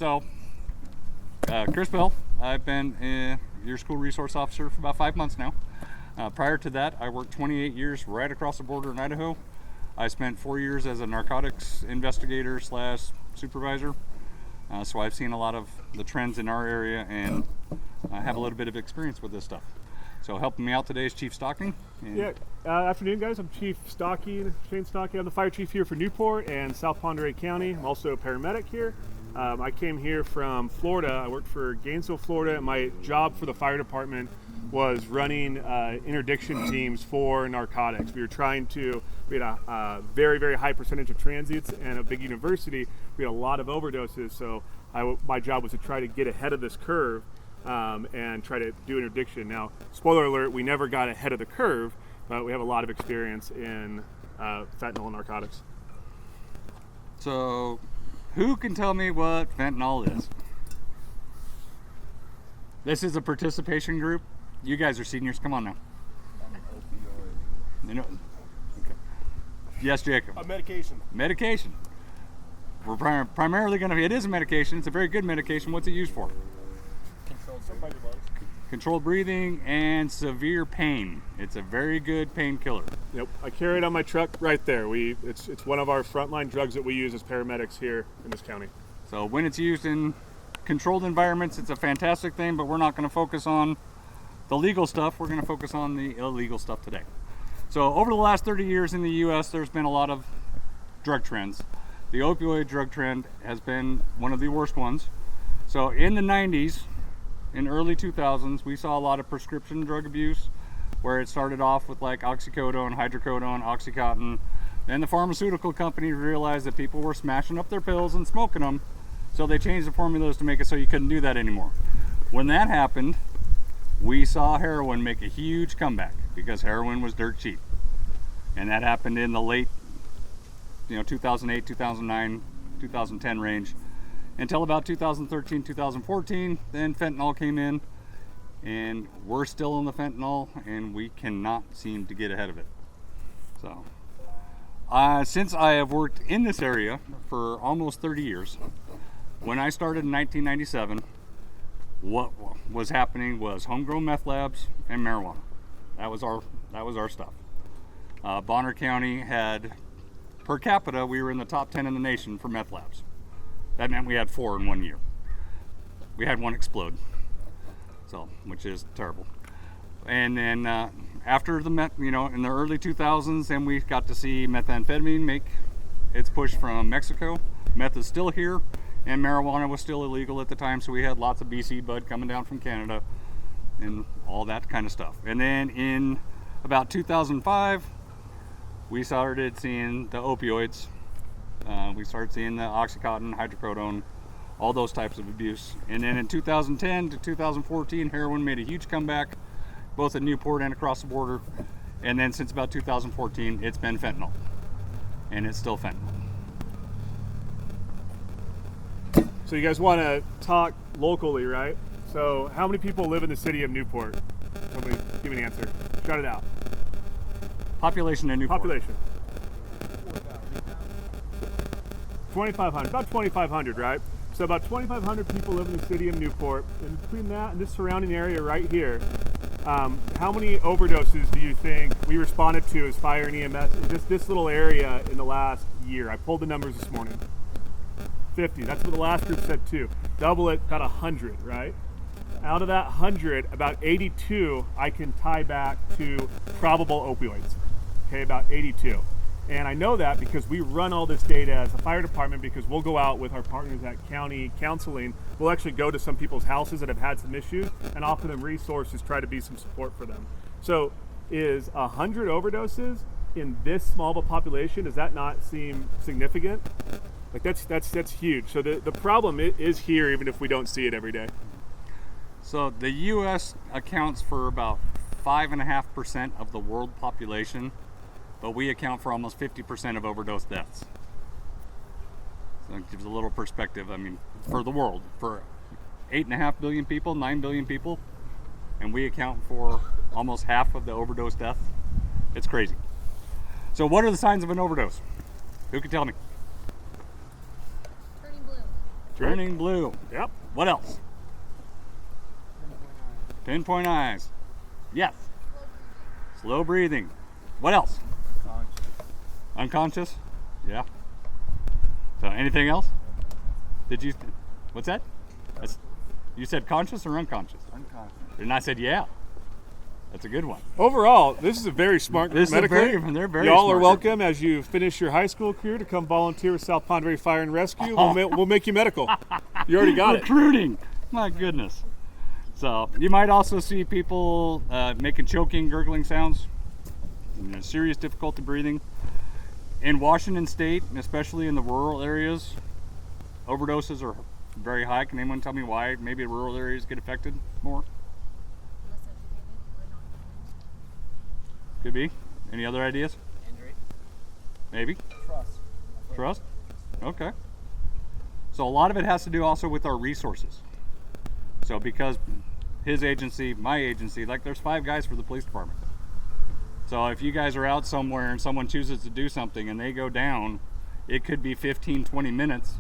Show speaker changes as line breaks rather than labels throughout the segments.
So, Chris Bell, I've been your school resource officer for about 5 months now. Prior to that, I worked 28 years right across the border in Idaho. I spent 4 years as a narcotics investigator / supervisor. So I've seen a lot of the trends in our area, and I have a little bit of experience with this stuff. So helping me out today is Chief Stocking.
Afternoon guys, I'm Chief Stocking, Shane Stocking. I'm the fire chief here for Newport and South Pend Oreille County. I'm also a paramedic here. I came here from Florida. I worked for Gainesville, Florida, and my job for the fire department was running interdiction teams for narcotics. We had a very, very high percentage of transits and a big university. We had a lot of overdoses, so my job was to try to get ahead of this curve and try to do interdiction. Now, spoiler alert, we never got ahead of the curve, but we have a lot of experience in fentanyl and narcotics.
So, who can tell me what fentanyl is? This is a participation group. You guys are seniors. Come on now. You know, okay. Yes, Jacob.
A medication.
Medication. We're primarily going to. It is a medication. It's a very good medication. What's it used for? Controlled breathing and severe pain. It's a very good painkiller.
Yep, I carry it on my truck right there. It's one of our frontline drugs that we use as paramedics here in this county.
So when it's used in controlled environments, it's a fantastic thing, but we're not going to focus on the legal stuff. We're going to focus on the illegal stuff today. So over the last 30 years in the U.S., there's been a lot of drug trends. The opioid drug trend has been one of the worst ones. So in the 90s, in early 2000s, we saw a lot of prescription drug abuse, where it started off with like oxycodone, hydrocodone, Oxycontin. Then the pharmaceutical companies realized that people were smashing up their pills and smoking them, so they changed the formulas to make it so you couldn't do that anymore. When that happened, we saw heroin make a huge comeback because heroin was dirt cheap. And that happened in the late 2008, 2009, 2010 range. Until about 2013, 2014, then fentanyl came in, and we're still in the fentanyl, and we cannot seem to get ahead of it. So, since I have worked in this area for almost 30 years, when I started in 1997, what was happening was homegrown meth labs and marijuana. That was our stuff. Bonner County had, per capita, we were in the top 10 in the nation for meth labs. That meant we had 4 in 1 year. We had one explode, which is terrible. And then after the meth, in the early 2000s, then we got to see methamphetamine make its push from Mexico. Meth is still here, and marijuana was still illegal at the time, so we had lots of BC bud coming down from Canada and all that kind of stuff. And then in about 2005, we started seeing the opioids. We started seeing the Oxycontin, hydrocodone, all those types of abuse. And then in 2010 to 2014, heroin made a huge comeback, both in Newport and across the border. And then since about 2014, it's been fentanyl. And it's still fentanyl.
So you guys want to talk locally, right? So how many people live in the city of Newport? Somebody give me an answer. Shout it out.
Population in Newport.
Population. 2,500, about 2,500, right? So about 2,500 people live in the city of Newport. And between that and this surrounding area right here, how many overdoses do you think we responded to as fire and EMS in just this little area in the last year? I pulled the numbers this morning. 50, that's what the last group said too. Double it, about 100, right? Out of that 100, about 82 I can tie back to probable opioids. Okay, about 82. And I know that because we run all this data as a fire department, because we'll go out with our partners at county counseling. We'll actually go to some people's houses that have had some issues and offer them resources, try to be some support for them. So is 100 overdoses in this small of a population, does that not seem significant? Like that's huge. So the problem is here, even if we don't see it every day.
So the U.S. accounts for about 5.5% of the world population, but we account for almost 50% of overdose deaths. So it gives a little perspective. I mean, for the world, for 8.5 billion people, 9 billion people, and we account for almost half of the overdose deaths. It's crazy. So what are the signs of an overdose? Who can tell me? Turning blue.
Yep.
What else? Pinpoint eyes. Yes. Slow breathing. What else? Unconscious. Yeah. So anything else? Did you? What's that? You said conscious or unconscious?
Unconscious.
And I said yeah. That's a good one.
Overall, this is a very smart
This is
medical.
they're very
Y'all
smart
are welcome as you finish your high school career to come volunteer with South Pond Valley Fire and Rescue. We'll make you medical. You already got it.
Recruiting. My goodness. So you might also see people making choking, gurgling sounds, serious difficulty breathing. In Washington State, and especially in the rural areas, overdoses are very high. Can anyone tell me why maybe rural areas get affected more? Could be. Any other ideas?
Injury.
Maybe.
Trust.
Trust? Okay. So a lot of it has to do also with our resources. So because his agency, my agency, like there's 5 guys for the police department. So if you guys are out somewhere and someone chooses to do something and they go down, it could be 15, 20 minutes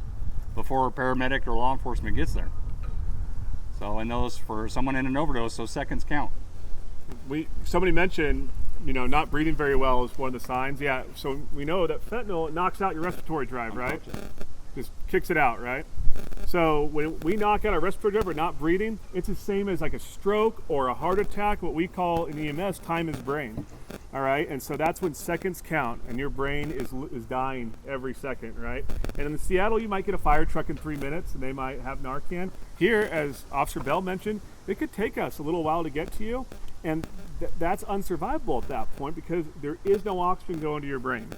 before a paramedic or law enforcement gets there. So in those, for someone in an overdose, those seconds count.
Somebody mentioned, not breathing very well is one of the signs. Yeah, so we know that fentanyl knocks out your respiratory drive, right? Just kicks it out, right? So when we knock out our respiratory drive or not breathing, it's the same as like a stroke or a heart attack, what we call in EMS, time is brain. All right, and so that's when seconds count and your brain is dying every second, right? And in Seattle, you might get a fire truck in 3 minutes and they might have Narcan. Here, as Officer Bell mentioned, it could take us a little while to get to you, and that's unsurvivable at that point because there is no oxygen going to your brain.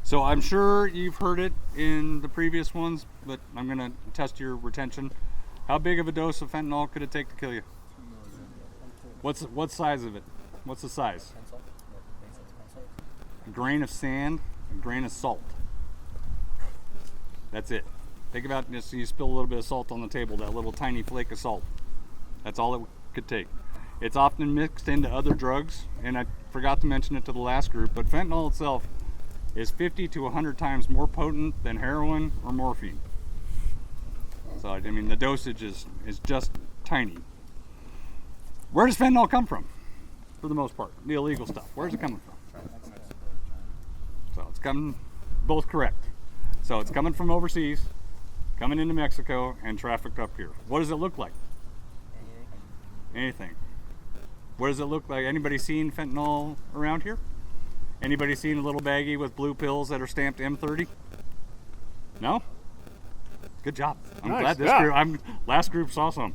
So I'm sure you've heard it in the previous ones, but I'm going to test your retention. How big of a dose of fentanyl could it take to kill you? What size of it? What's the size? A grain of sand, a grain of salt. That's it. Think about this, you spill a little bit of salt on the table, that little tiny flake of salt. That's all it could take. It's often mixed into other drugs, and I forgot to mention it to the last group, but fentanyl itself is 50 to 100 times more potent than heroin or morphine. So, I mean, the dosage is just tiny. Where does fentanyl come from? For the most part, the illegal stuff. Where's it coming from? So it's coming, both correct. So it's coming from overseas, coming into Mexico, and trafficked up here. What does it look like? Anything. What does it look like? Anybody seen fentanyl around here? Anybody seen a little baggie with blue pills that are stamped M30? No? Good job. I'm
Nice,
glad this
yeah.
group, last group saw some.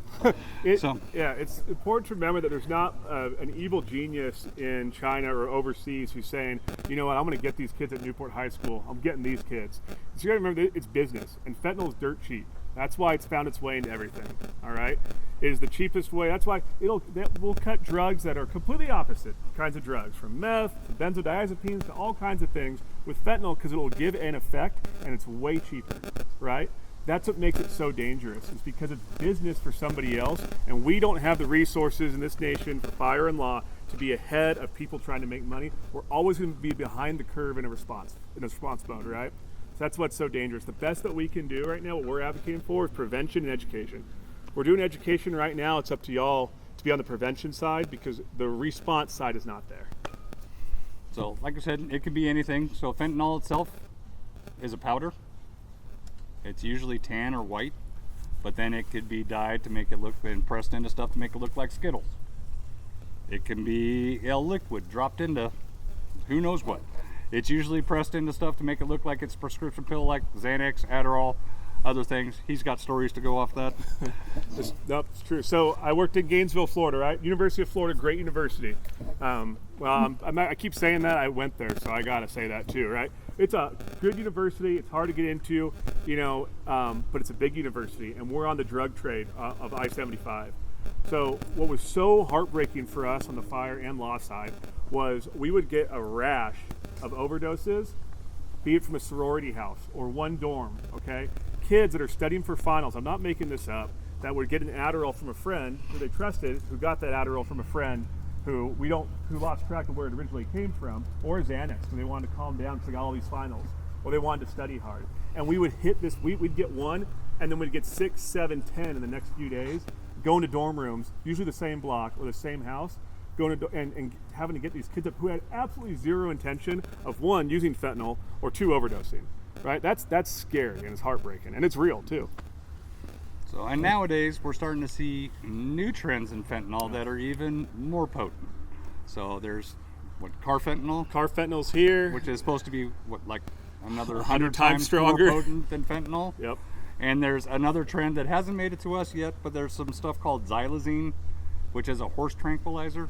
Yeah, it's important to remember that there's not an evil genius in China or overseas who's saying, you know what, I'm going to get these kids at Newport High School. I'm getting these kids. So you got to remember that it's business, and fentanyl is dirt cheap. That's why it's found its way into everything. All right, it is the cheapest way. That's why we'll cut drugs that are completely opposite kinds of drugs, from meth to benzodiazepines to all kinds of things with fentanyl, because it will give an effect and it's way cheaper. Right? That's what makes it so dangerous. It's because it's business for somebody else, and we don't have the resources in this nation for fire and law to be ahead of people trying to make money. We're always going to be behind the curve in a response mode, right? So that's what's so dangerous. The best that we can do right now, what we're advocating for, is prevention and education. We're doing education right now. It's up to y'all to be on the prevention side because the response side is not there.
So, like I said, it could be anything. So fentanyl itself is a powder. It's usually tan or white, but then it could be dyed to make it look, and pressed into stuff to make it look like Skittles. It can be a liquid dropped into who knows what. It's usually pressed into stuff to make it look like it's a prescription pill like Xanax, Adderall, other things. He's got stories to go off that.
Nope, it's true. So I worked in Gainesville, Florida, right? University of Florida, great university. I keep saying that. I went there, so I got to say that too, right? It's a good university. It's hard to get into, but it's a big university, and we're on the drug trade of I-75. So what was so heartbreaking for us on the fire and law side was we would get a rash of overdoses, be it from a sorority house or one dorm, okay? Kids that are studying for finals, I'm not making this up, that would get an Adderall from a friend who they trusted, who got that Adderall from a friend who lost track of where it originally came from, or Xanax when they wanted to calm down because they got all these finals. or they wanted to study hard. And we would hit this, we'd get one, and then we'd get 6, 7, 10 in the next few days, going to dorm rooms, usually the same block or the same house, going to and having to get these kids up who had absolutely zero intention of, one, using fentanyl, or two, overdosing. Right? That's scary, and it's heartbreaking, and it's real too.
So, and nowadays we're starting to see new trends in fentanyl that are even more potent. So there's carfentanil.
Carfentanil's here,
which is supposed to be like another
100
times
times stronger,
more potent than fentanyl.
Yep.
And there's another trend that hasn't made it to us yet, but there's some stuff called xylazine, which is a horse tranquilizer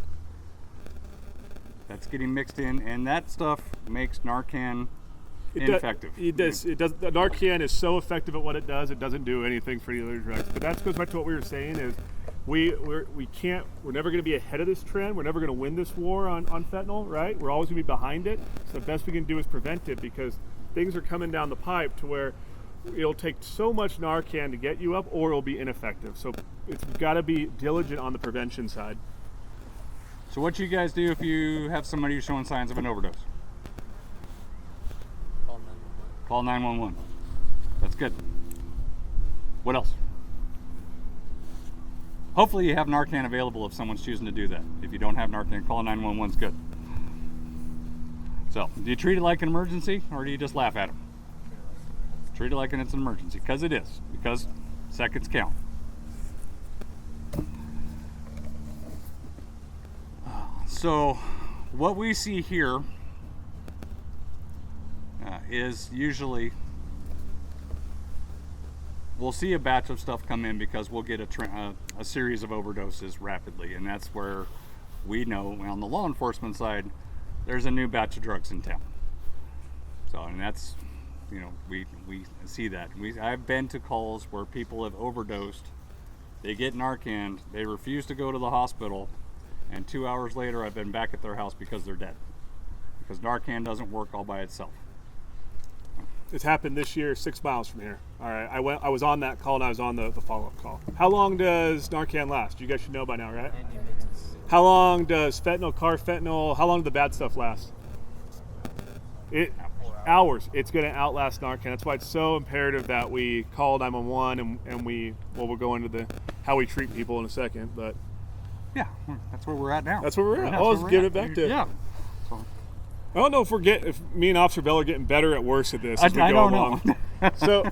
that's getting mixed in, and that stuff makes Narcan ineffective.
It does. Narcan is so effective at what it does. It doesn't do anything for any other drugs. But that goes back to what we were saying: is we're never going to be ahead of this trend. We're never going to win this war on fentanyl, right? We're always going to be behind it. So the best we can do is prevent it, because things are coming down the pipe to where it'll take so much Narcan to get you up, or it'll be ineffective. So it's got to be diligent on the prevention side.
So what you guys do if you have somebody who's showing signs of an overdose? Call 911. That's good. What else? Hopefully you have Narcan available if someone's choosing to do that. If you don't have Narcan, call 911 is good. So, do you treat it like an emergency, or do you just laugh at them? Treat it like it's an emergency, because it is. Because seconds count. So, what we see here is usually we'll see a batch of stuff come in because we'll get a series of overdoses rapidly, and that's where we know on the law enforcement side there's a new batch of drugs in town. So, and that's, you know, we see that. I've been to calls where people have overdosed, they get Narcan, they refuse to go to the hospital, and 2 hours later I've been back at their house because they're dead, because Narcan doesn't work all by itself.
It's happened this year, 6 miles from here. All right, I was on that call, and I was on the follow-up call. How long does Narcan last? You guys should know by now, right?
90 minutes.
How long does fentanyl, carfentanil, how long do the bad stuff last? Hours. It's going to outlast Narcan. That's why it's so imperative that we call 911, and we'll go into how we treat people in a second. But
yeah, that's where we're at now.
That's where we're at. I'll just give it back to.
Yeah. So,
I don't know if me and Officer Bell are getting better or worse at this as we
I
go
don't
along.
know.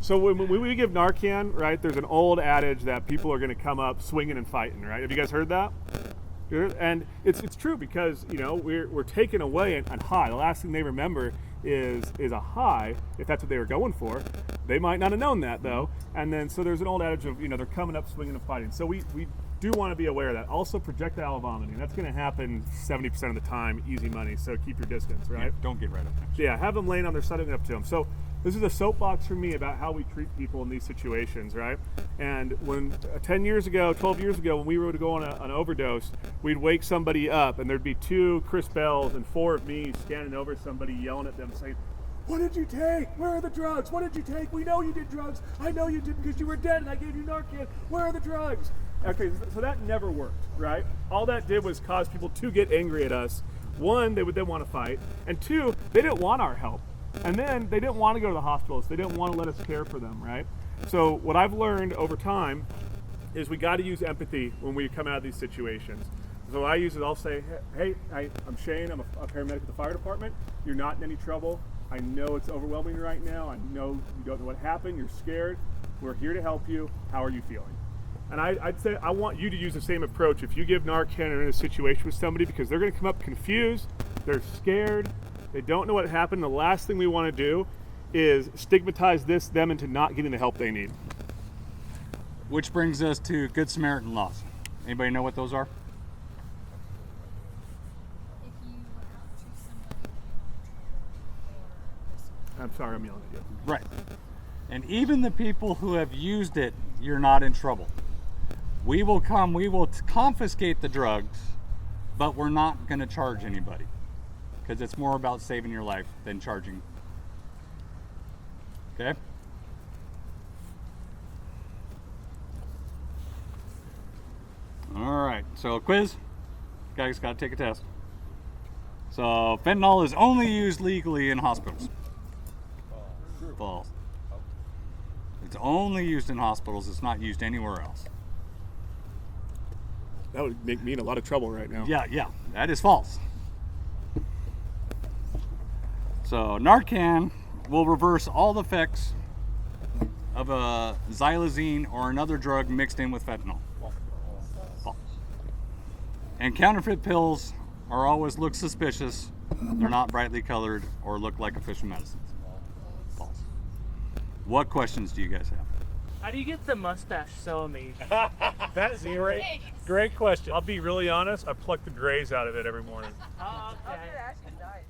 So when we give Narcan, right, there's an old adage that people are going to come up swinging and fighting, right? Have you guys heard that? And it's true, because, you know, we're taken away and high. The last thing they remember is a high, if that's what they were going for. They might not have known that, though. And then so there's an old adage of, you know, they're coming up swinging and fighting. So we do want to be aware of that. Also, projectile vomiting. That's going to happen 70% of the time. Easy money. So keep your distance, right?
Yeah, don't get right up next.
Yeah, have them laying on their side and up to them. So this is a soapbox for me about how we treat people in these situations, right? And when 10 years ago, 12 years ago, when we were to go on an overdose, we'd wake somebody up, and there'd be 2 Chris Bells and 4 of me standing over somebody yelling at them saying, "What did you take? Where are the drugs? What did you take? We know you did drugs. I know you did because you were dead and I gave you Narcan. Where are the drugs?" Okay, so that never worked, right? All that did was cause people to get angry at us. 1, they would then want to fight, and 2, they didn't want our help. And then they didn't want to go to the hospitals. They didn't want to let us care for them, right? So what I've learned over time is we got to use empathy when we come out of these situations. So what I use is I'll say, "Hey, I'm Shane. I'm a paramedic at the fire department. You're not in any trouble. I know it's overwhelming right now. I know you don't know what happened. You're scared. We're here to help you. How are you feeling?" And I'd say I want you to use the same approach if you give Narcan or in a situation with somebody, because they're going to come up confused. They're scared. They don't know what happened. The last thing we want to do is stigmatize them into not getting the help they need.
Which brings us to Good Samaritan laws. Anybody know what those are?
If you went out to somebody or
I'm sorry, I'm yelling at you.
Right. And even the people who have used it, you're not in trouble. We will confiscate the drugs, but we're not going to charge anybody, because it's more about saving your life than charging. Okay? All right, so quiz. Guys got to take a test. So fentanyl is only used legally in hospitals. False. It's only used in hospitals. It's not used anywhere else.
That would make me in a lot of trouble right now.
Yeah, that is false. So Narcan will reverse all the effects of a xylazine or another drug mixed in with fentanyl. False. And counterfeit pills are always look suspicious. They're not brightly colored or look like official medicines. False. What questions do you guys have?
How do you get the mustache so amazing?
That's great question. I'll be really honest. I pluck the grays out of it every morning.
Oh, okay.
Ashley's diet.